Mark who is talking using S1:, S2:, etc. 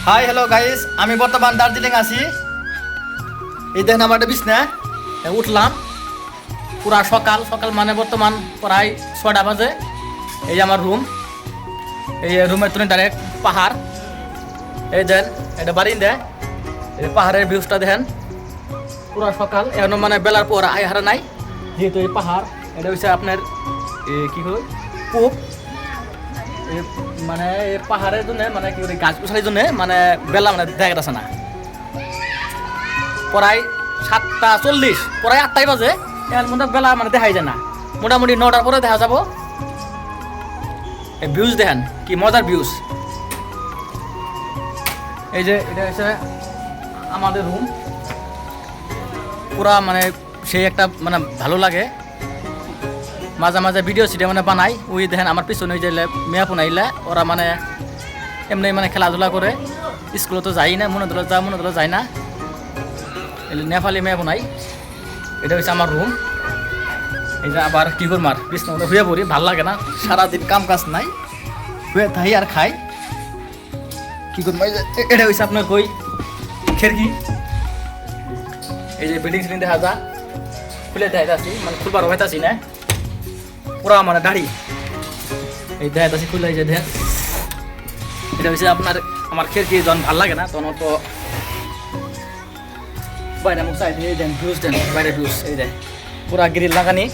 S1: Hi hello guys, আমি বর্তমান দার্জিলিং আছি। এই দেখেন আমার একটা বিছনা, উঠলাম পুরা সকাল সকাল মানে বর্তমান প্রায় 6টা বাজে। এই আমার রুম, এই রুমের তুলে ডাইরেক্ট পাহাড়। এই দেন এটা বারিন্দা, এই পাহাড়ের ভিউজটা দেখেন। পুরা সকাল এখন মানে বেলার পর আই হারা নাই, যেহেতু এই পাহাড় এটা হচ্ছে আপনার কি হয় কূপ। মানে পাহাড়ের জন্য মানে কি গাছ গোছালির জন্য মানে বেলা মানে দেখা যাচ্ছে না। প্রায় 7টা 40, প্রায় 8টাই বাজে, এর মধ্যে বেলা মানে দেখাই যায় না। মোটামুটি 9টার পরে দেখা যাব। এই ভিউজ দেখেন কি মজার ভিউজ। এই যে এটা হচ্ছে আমাদের রুম, পুরা মানে সেই একটা মানে ভালো লাগে। মাঝে মাঝে ভিডিও সিডিও মানে বানাই। ওই দেখেন আমার পিছনে যে মেয়া পুনাইলে ওরা মানে এমনি মানে খেলাধুলা করে। স্কুলে তো যাই না, মনে ধরো যায় না। নেপালি মেয়া পুনাই। এটা হচ্ছে আমার রুম। এই যে আবার কি করবো আর বিছনা শুয়ে পড়ি, ভাল লাগে না, সারাদিন কাম কাজ নাই, শুয়ে থাই আর খাই। কি করবো, এটা হচ্ছে আপনার কই খেরকি। এই যে বিল্ডিং সিলিং দেখা যা খুলে দেখাইতেছি, মানে খুলবার হইতাছি না, পুরা মানে দাড়ি এই দেখাইতেছি খুলে। এই যে দেখেন এটা হচ্ছে আপনার আমার খেরকি। যখন ভাল লাগে না তখন তো বাইরে মুখ চাই দিয়ে দেন ভিউজ দেন, বাইরে ভিউজ। এই দেন পুরা গ্রিল লাগানি।